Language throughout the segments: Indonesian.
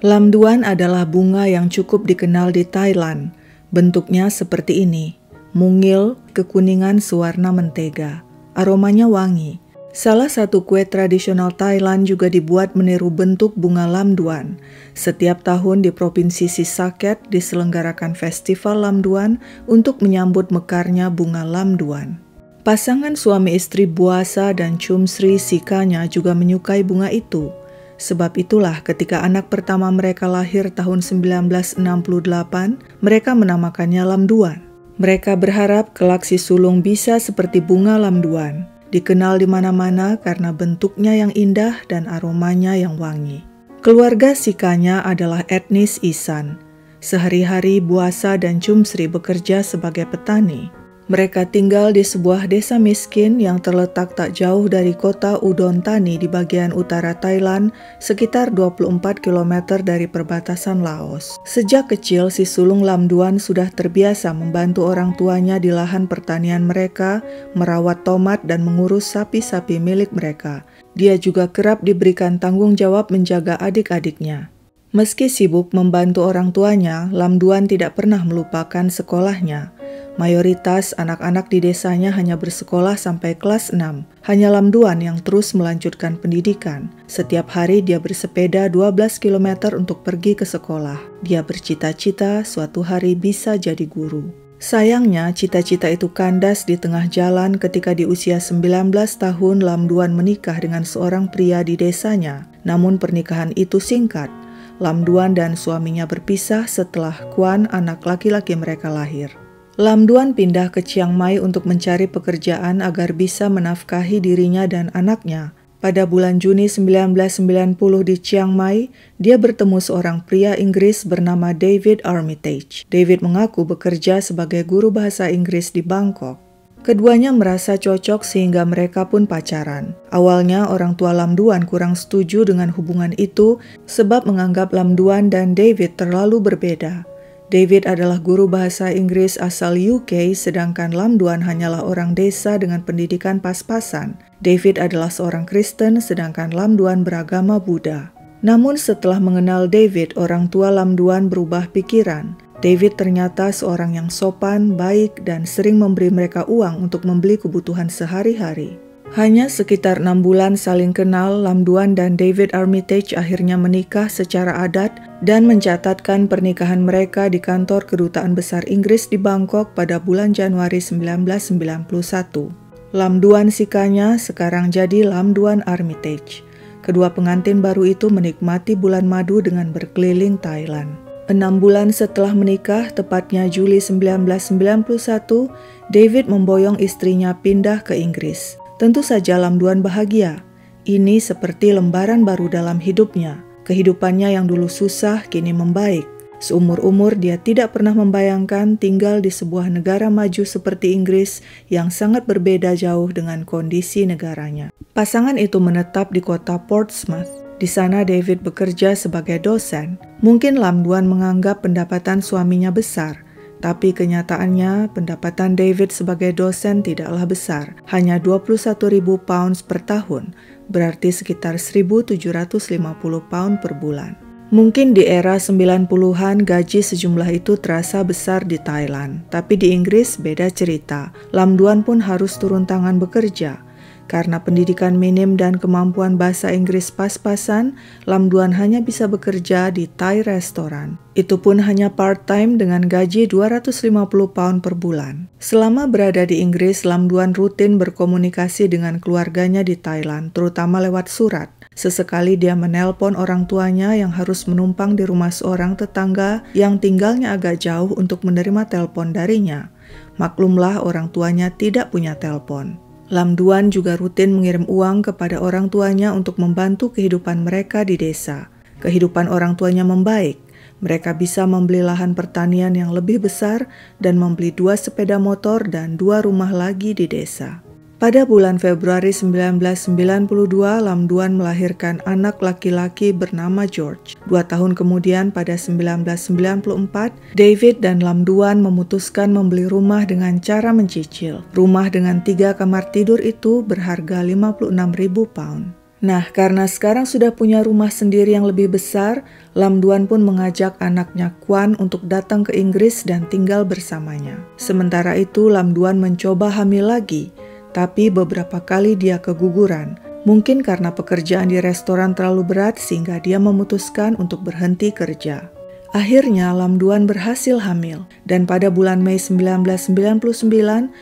Lamduan adalah bunga yang cukup dikenal di Thailand. Bentuknya seperti ini, mungil, kekuningan sewarna mentega. Aromanya wangi. Salah satu kue tradisional Thailand juga dibuat meniru bentuk bunga lamduan. Setiap tahun di Provinsi Sisaket diselenggarakan Festival Lamduan untuk menyambut mekarnya bunga lamduan. Pasangan suami istri Buasa dan Chumsri Sikanya juga menyukai bunga itu. Sebab itulah ketika anak pertama mereka lahir tahun 1968, mereka menamakannya Lamduan. Mereka berharap kelak si sulung bisa seperti bunga lamduan, dikenal di mana-mana karena bentuknya yang indah dan aromanya yang wangi. Keluarga Sikanya adalah etnis Isan. Sehari-hari Buasa dan Chumsri bekerja sebagai petani. Mereka tinggal di sebuah desa miskin yang terletak tak jauh dari kota Udon Thani di bagian utara Thailand, sekitar 24 km dari perbatasan Laos. Sejak kecil, si sulung Lamduan sudah terbiasa membantu orang tuanya di lahan pertanian mereka, merawat tomat dan mengurus sapi-sapi milik mereka. Dia juga kerap diberikan tanggung jawab menjaga adik-adiknya. Meski sibuk membantu orang tuanya, Lamduan tidak pernah melupakan sekolahnya. Mayoritas anak-anak di desanya hanya bersekolah sampai kelas 6. Hanya Lamduan yang terus melanjutkan pendidikan. Setiap hari dia bersepeda 12 km untuk pergi ke sekolah. Dia bercita-cita suatu hari bisa jadi guru. Sayangnya, cita-cita itu kandas di tengah jalan ketika di usia 19 tahun Lamduan menikah dengan seorang pria di desanya. Namun pernikahan itu singkat. Lamduan dan suaminya berpisah setelah Kwan, anak laki-laki mereka, lahir. Lamduan pindah ke Chiang Mai untuk mencari pekerjaan agar bisa menafkahi dirinya dan anaknya. Pada bulan Juni 1990 di Chiang Mai, dia bertemu seorang pria Inggris bernama David Armitage. David mengaku bekerja sebagai guru bahasa Inggris di Bangkok. Keduanya merasa cocok sehingga mereka pun pacaran. Awalnya orang tua Lamduan kurang setuju dengan hubungan itu sebab menganggap Lamduan dan David terlalu berbeda. David adalah guru bahasa Inggris asal UK, sedangkan Lamduan hanyalah orang desa dengan pendidikan pas-pasan. David adalah seorang Kristen, sedangkan Lamduan beragama Buddha. Namun setelah mengenal David, orang tua Lamduan berubah pikiran. David ternyata seorang yang sopan, baik, dan sering memberi mereka uang untuk membeli kebutuhan sehari-hari. Hanya sekitar 6 bulan saling kenal, Lamduan dan David Armitage akhirnya menikah secara adat dan mencatatkan pernikahan mereka di kantor Kedutaan Besar Inggris di Bangkok pada bulan Januari 1991. Lamduan Sikanya sekarang jadi Lamduan Armitage. Kedua pengantin baru itu menikmati bulan madu dengan berkeliling Thailand. 6 bulan setelah menikah, tepatnya Juli 1991, David memboyong istrinya pindah ke Inggris. Tentu saja Lamduan bahagia. Ini seperti lembaran baru dalam hidupnya. Kehidupannya yang dulu susah kini membaik. Seumur-umur dia tidak pernah membayangkan tinggal di sebuah negara maju seperti Inggris yang sangat berbeda jauh dengan kondisi negaranya. Pasangan itu menetap di kota Portsmouth. Di sana David bekerja sebagai dosen. Mungkin Lamduan menganggap pendapatan suaminya besar. Tapi kenyataannya pendapatan David sebagai dosen tidaklah besar, hanya 21.000 pounds per tahun, berarti sekitar 1.750 pound per bulan. Mungkin di era 90-an gaji sejumlah itu terasa besar di Thailand, tapi di Inggris beda cerita. Lamduan pun harus turun tangan bekerja. Karena pendidikan minim dan kemampuan bahasa Inggris pas-pasan, Lamduan hanya bisa bekerja di Thai restoran. Itu pun hanya part-time dengan gaji 250 pound per bulan. Selama berada di Inggris, Lamduan rutin berkomunikasi dengan keluarganya di Thailand, terutama lewat surat. Sesekali dia menelpon orang tuanya yang harus menumpang di rumah seorang tetangga yang tinggalnya agak jauh untuk menerima telepon darinya. Maklumlah orang tuanya tidak punya telepon. Lamduan juga rutin mengirim uang kepada orang tuanya untuk membantu kehidupan mereka di desa. Kehidupan orang tuanya membaik. Mereka bisa membeli lahan pertanian yang lebih besar dan membeli 2 sepeda motor dan 2 rumah lagi di desa. Pada bulan Februari 1992, Lamduan melahirkan anak laki-laki bernama George. 2 tahun kemudian pada 1994, David dan Lamduan memutuskan membeli rumah dengan cara mencicil. Rumah dengan 3 kamar tidur itu berharga 56.000 pound. Nah, karena sekarang sudah punya rumah sendiri yang lebih besar, Lam Duan pun mengajak anaknya Kwan untuk datang ke Inggris dan tinggal bersamanya. Sementara itu, Lam Duan mencoba hamil lagi, tapi beberapa kali dia keguguran. Mungkin karena pekerjaan di restoran terlalu berat sehingga dia memutuskan untuk berhenti kerja. Akhirnya Lam Duan berhasil hamil, dan pada bulan Mei 1999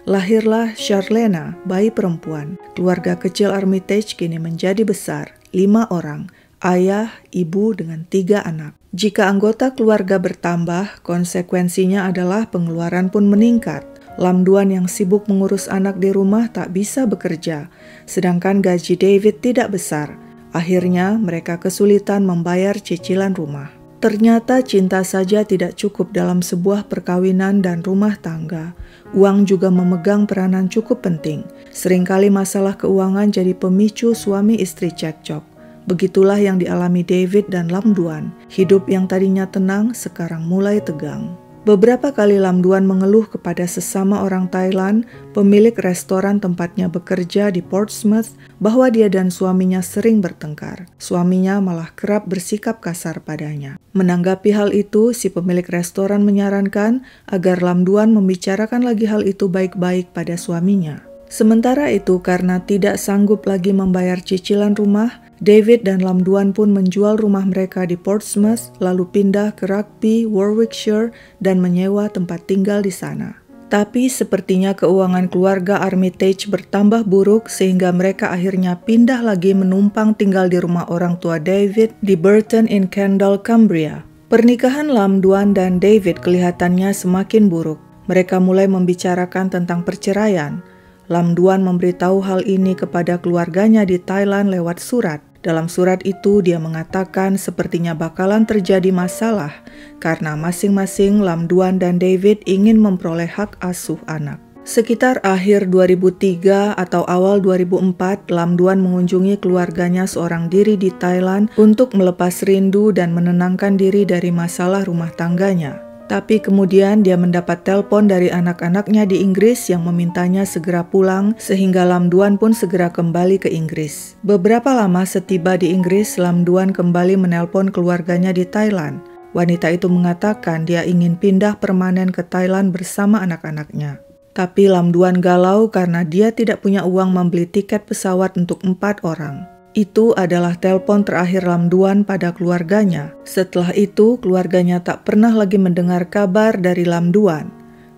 lahirlah Charlena, bayi perempuan. Keluarga kecil Armitage kini menjadi besar, 5 orang, ayah, ibu dengan 3 anak. Jika anggota keluarga bertambah, konsekuensinya adalah pengeluaran pun meningkat. Lam Duan yang sibuk mengurus anak di rumah tak bisa bekerja, sedangkan gaji David tidak besar. Akhirnya mereka kesulitan membayar cicilan rumah. Ternyata cinta saja tidak cukup dalam sebuah perkawinan dan rumah tangga. Uang juga memegang peranan cukup penting. Seringkali masalah keuangan jadi pemicu suami istri cekcok. Begitulah yang dialami David dan Lam Duan. Hidup yang tadinya tenang sekarang mulai tegang. Beberapa kali Lam Duan mengeluh kepada sesama orang Thailand, pemilik restoran tempatnya bekerja di Portsmouth, bahwa dia dan suaminya sering bertengkar. Suaminya malah kerap bersikap kasar padanya. Menanggapi hal itu, si pemilik restoran menyarankan agar Lam Duan membicarakan lagi hal itu baik-baik pada suaminya. Sementara itu, karena tidak sanggup lagi membayar cicilan rumah, David dan Lam Duan pun menjual rumah mereka di Portsmouth, lalu pindah ke Rugby, Warwickshire, dan menyewa tempat tinggal di sana. Tapi sepertinya keuangan keluarga Armitage bertambah buruk sehingga mereka akhirnya pindah lagi menumpang tinggal di rumah orang tua David di Burton in Kendal, Cumbria. Pernikahan Lam Duan dan David kelihatannya semakin buruk. Mereka mulai membicarakan tentang perceraian. Lam Duan memberitahu hal ini kepada keluarganya di Thailand lewat surat. Dalam surat itu dia mengatakan sepertinya bakalan terjadi masalah karena masing-masing Lam Duan dan David ingin memperoleh hak asuh anak. Sekitar akhir 2003 atau awal 2004, Lam Duan mengunjungi keluarganya seorang diri di Thailand untuk melepas rindu dan menenangkan diri dari masalah rumah tangganya. Tapi kemudian dia mendapat telepon dari anak-anaknya di Inggris yang memintanya segera pulang sehingga Lam Duan pun segera kembali ke Inggris. Beberapa lama setiba di Inggris, Lam Duan kembali menelpon keluarganya di Thailand. Wanita itu mengatakan dia ingin pindah permanen ke Thailand bersama anak-anaknya. Tapi Lam Duan galau karena dia tidak punya uang membeli tiket pesawat untuk 4 orang. Itu adalah telepon terakhir Lam Duan pada keluarganya. Setelah itu, keluarganya tak pernah lagi mendengar kabar dari Lam Duan.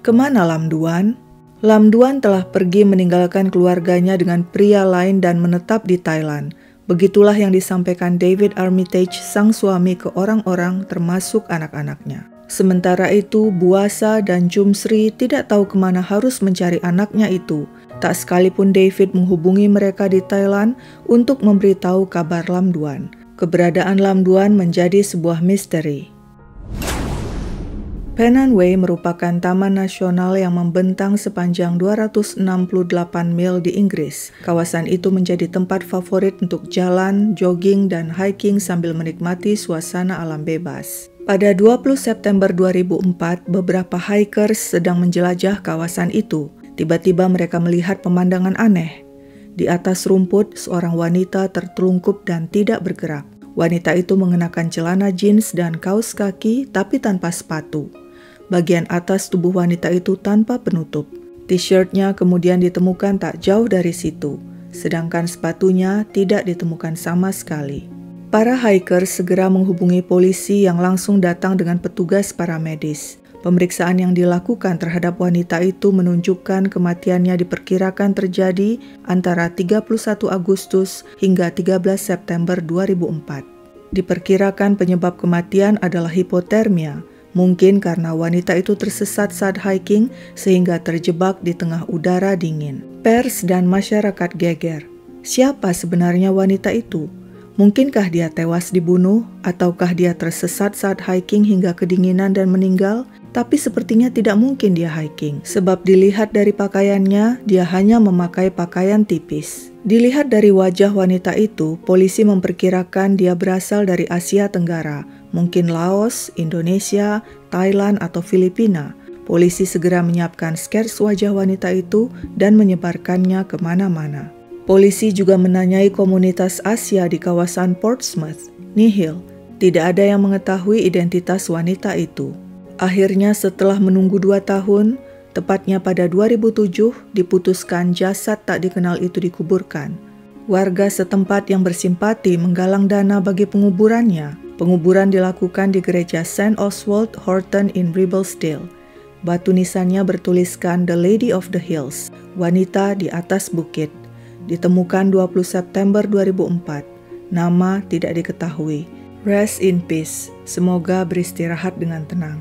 Kemana Lam Duan? Lam Duan telah pergi meninggalkan keluarganya dengan pria lain dan menetap di Thailand. Begitulah yang disampaikan David Armitage, sang suami, ke orang-orang termasuk anak-anaknya. Sementara itu, Buasa dan Jumsri tidak tahu kemana harus mencari anaknya itu. Tak sekalipun David menghubungi mereka di Thailand untuk memberitahu kabar Lam Duan. Keberadaan Lam Duan menjadi sebuah misteri. Pennant Way merupakan taman nasional yang membentang sepanjang 268 mil di Inggris. Kawasan itu menjadi tempat favorit untuk jalan, jogging, dan hiking sambil menikmati suasana alam bebas. Pada 20 September 2004, beberapa hikers sedang menjelajah kawasan itu. Tiba-tiba mereka melihat pemandangan aneh. Di atas rumput, seorang wanita tertelungkup dan tidak bergerak. Wanita itu mengenakan celana jeans dan kaos kaki tapi tanpa sepatu. Bagian atas tubuh wanita itu tanpa penutup. T-shirtnya kemudian ditemukan tak jauh dari situ, sedangkan sepatunya tidak ditemukan sama sekali. Para hikers segera menghubungi polisi yang langsung datang dengan petugas paramedis. Pemeriksaan yang dilakukan terhadap wanita itu menunjukkan kematiannya diperkirakan terjadi antara 31 Agustus hingga 13 September 2004. Diperkirakan penyebab kematian adalah hipotermia, mungkin karena wanita itu tersesat saat hiking sehingga terjebak di tengah udara dingin. Pers dan masyarakat geger. Siapa sebenarnya wanita itu? Mungkinkah dia tewas dibunuh ataukah dia tersesat saat hiking hingga kedinginan dan meninggal? Tapi sepertinya tidak mungkin dia hiking, sebab dilihat dari pakaiannya, dia hanya memakai pakaian tipis. Dilihat dari wajah wanita itu, polisi memperkirakan dia berasal dari Asia Tenggara, mungkin Laos, Indonesia, Thailand, atau Filipina. Polisi segera menyiapkan skets wajah wanita itu dan menyebarkannya kemana-mana. Polisi juga menanyai komunitas Asia di kawasan Portsmouth, nihil. Tidak ada yang mengetahui identitas wanita itu. Akhirnya setelah menunggu 2 tahun, tepatnya pada 2007, diputuskan jasad tak dikenal itu dikuburkan. Warga setempat yang bersimpati menggalang dana bagi penguburannya. Penguburan dilakukan di gereja St. Oswald Horton in Ribblesdale. Batu nisannya bertuliskan The Lady of the Hills, wanita di atas bukit. Ditemukan 20 September 2004. Nama tidak diketahui. Rest in peace. Semoga beristirahat dengan tenang.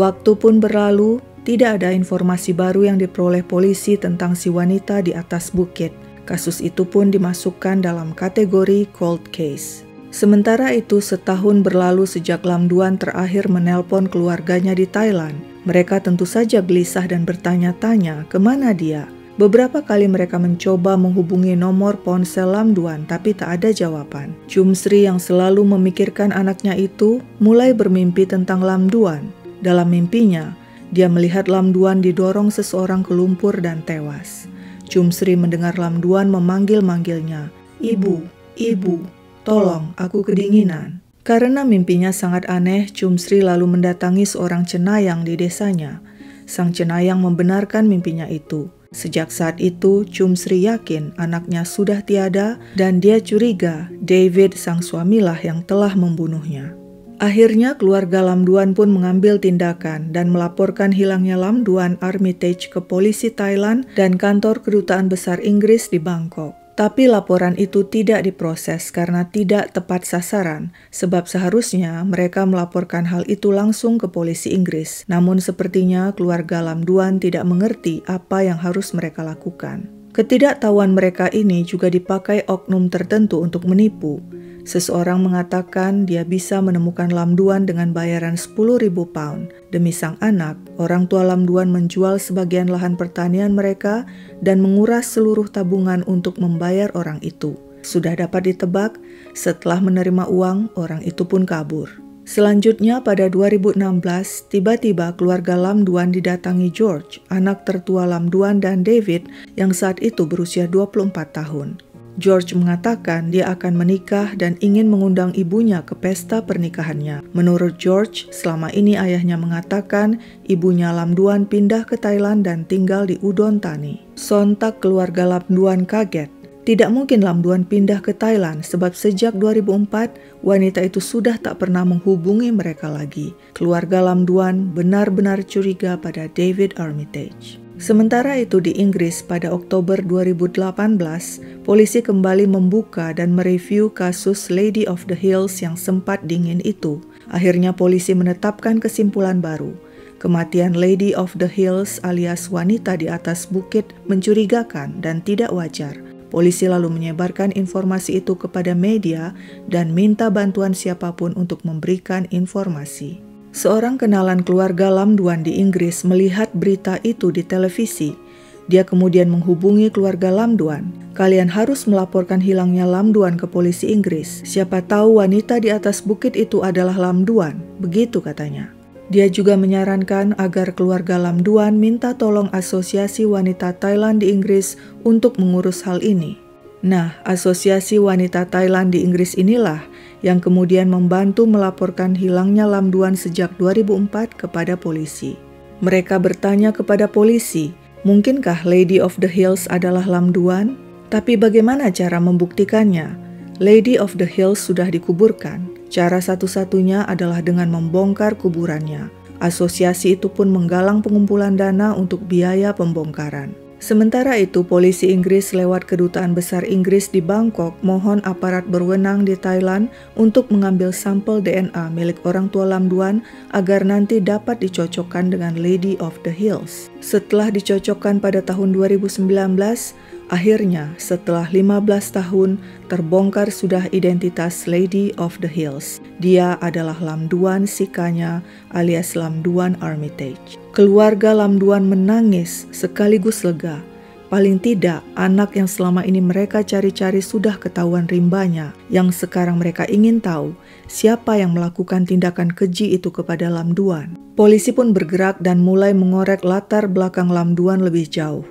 Waktu pun berlalu, tidak ada informasi baru yang diperoleh polisi tentang si wanita di atas bukit. Kasus itu pun dimasukkan dalam kategori cold case. Sementara itu, setahun berlalu sejak Lam Duan terakhir menelpon keluarganya di Thailand. Mereka tentu saja gelisah dan bertanya-tanya kemana dia. Beberapa kali mereka mencoba menghubungi nomor ponsel Lam Duan, tapi tak ada jawaban. Chum Sri yang selalu memikirkan anaknya itu mulai bermimpi tentang Lam Duan. Dalam mimpinya, dia melihat Lam Duan didorong seseorang ke lumpur dan tewas. Chum Sri mendengar Lam Duan memanggil-manggilnya, "Ibu, ibu, tolong, aku kedinginan." Karena mimpinya sangat aneh, Chum Sri lalu mendatangi seorang cenayang di desanya. Sang cenayang membenarkan mimpinya itu. Sejak saat itu, Chum Sri yakin anaknya sudah tiada dan dia curiga David sang suamilah yang telah membunuhnya. Akhirnya keluarga Lam Duan pun mengambil tindakan dan melaporkan hilangnya Lam Duan Armitage ke polisi Thailand dan kantor kedutaan besar Inggris di Bangkok. Tapi laporan itu tidak diproses karena tidak tepat sasaran, sebab seharusnya mereka melaporkan hal itu langsung ke polisi Inggris. Namun sepertinya keluarga Lam Duan tidak mengerti apa yang harus mereka lakukan. Ketidaktahuan mereka ini juga dipakai oknum tertentu untuk menipu. Seseorang mengatakan dia bisa menemukan Lam Duan dengan bayaran 10.000 pound. Demi sang anak, orang tua Lam Duan menjual sebagian lahan pertanian mereka dan menguras seluruh tabungan untuk membayar orang itu. Sudah dapat ditebak, setelah menerima uang, orang itu pun kabur. Selanjutnya pada 2016, tiba-tiba keluarga Lam Duan didatangi George, anak tertua Lam Duan dan David yang saat itu berusia 24 tahun. George mengatakan dia akan menikah dan ingin mengundang ibunya ke pesta pernikahannya. Menurut George, selama ini ayahnya mengatakan ibunya Lam Duan pindah ke Thailand dan tinggal di Udon Thani. Sontak keluarga Lam Duan kaget. Tidak mungkin Lam Duan pindah ke Thailand sebab sejak 2004 wanita itu sudah tak pernah menghubungi mereka lagi. Keluarga Lam Duan benar-benar curiga pada David Armitage. Sementara itu di Inggris pada Oktober 2018, polisi kembali membuka dan mereview kasus Lady of the Hills yang sempat dingin itu. Akhirnya polisi menetapkan kesimpulan baru. Kematian Lady of the Hills alias wanita di atas bukit mencurigakan dan tidak wajar. Polisi lalu menyebarkan informasi itu kepada media dan minta bantuan siapapun untuk memberikan informasi. Seorang kenalan keluarga Lam Duan di Inggris melihat berita itu di televisi. Dia kemudian menghubungi keluarga Lam Duan. "Kalian harus melaporkan hilangnya Lam Duan ke polisi Inggris. Siapa tahu wanita di atas bukit itu adalah Lam Duan," begitu katanya. Dia juga menyarankan agar keluarga Lam Duan minta tolong Asosiasi Wanita Thailand di Inggris untuk mengurus hal ini. Nah, Asosiasi Wanita Thailand di Inggris inilah yang kemudian membantu melaporkan hilangnya Lam Duan sejak 2004 kepada polisi. Mereka bertanya kepada polisi, mungkinkah Lady of the Hills adalah Lam Duan? Tapi bagaimana cara membuktikannya? Lady of the Hills sudah dikuburkan. Cara satu-satunya adalah dengan membongkar kuburannya. Asosiasi itu pun menggalang pengumpulan dana untuk biaya pembongkaran. Sementara itu, polisi Inggris lewat Kedutaan Besar Inggris di Bangkok mohon aparat berwenang di Thailand untuk mengambil sampel DNA milik orang tua Lam Duan agar nanti dapat dicocokkan dengan Lady of the Hills. Setelah dicocokkan pada tahun 2019, akhirnya setelah 15 tahun terbongkar sudah identitas Lady of the Hills. Dia adalah Lam Duan Sikanya alias Lam Duan Armitage. Keluarga Lam Duan menangis sekaligus lega. Paling tidak, anak yang selama ini mereka cari-cari sudah ketahuan rimbanya. Yang sekarang mereka ingin tahu siapa yang melakukan tindakan keji itu kepada Lam Duan. Polisi pun bergerak dan mulai mengorek latar belakang Lam Duan lebih jauh.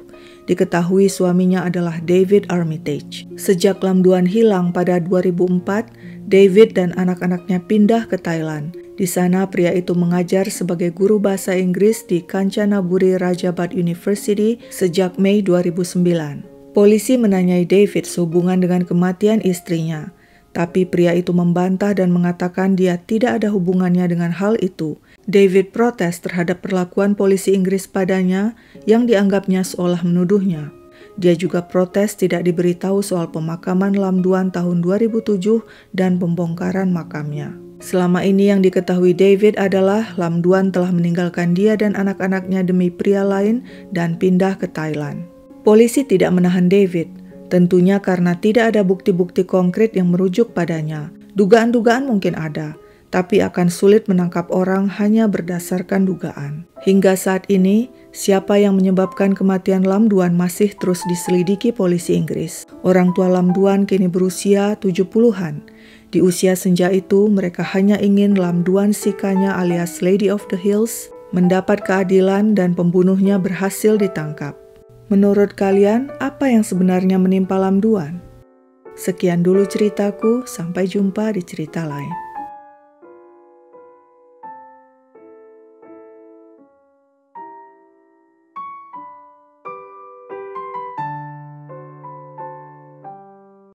Diketahui suaminya adalah David Armitage. Sejak Lam Duan hilang pada 2004, David dan anak-anaknya pindah ke Thailand. Di sana pria itu mengajar sebagai guru bahasa Inggris di Kanchanaburi Rajabat University sejak Mei 2009. Polisi menanyai David sehubungan dengan kematian istrinya, tapi pria itu membantah dan mengatakan dia tidak ada hubungannya dengan hal itu. David protes terhadap perlakuan polisi Inggris padanya yang dianggapnya seolah menuduhnya. Dia juga protes tidak diberitahu soal pemakaman Lam Duan tahun 2007 dan pembongkaran makamnya. Selama ini yang diketahui David adalah Lam Duan telah meninggalkan dia dan anak-anaknya demi pria lain dan pindah ke Thailand. Polisi tidak menahan David, tentunya karena tidak ada bukti-bukti konkret yang merujuk padanya. Dugaan-dugaan mungkin ada, tapi akan sulit menangkap orang hanya berdasarkan dugaan. Hingga saat ini, siapa yang menyebabkan kematian Lam Duan masih terus diselidiki polisi Inggris. Orang tua Lam Duan kini berusia 70-an. Di usia senja itu, mereka hanya ingin Lam Duan Sikanya alias Lady of the Hills mendapat keadilan dan pembunuhnya berhasil ditangkap. Menurut kalian, apa yang sebenarnya menimpa Lam Duan? Sekian dulu ceritaku, sampai jumpa di cerita lain.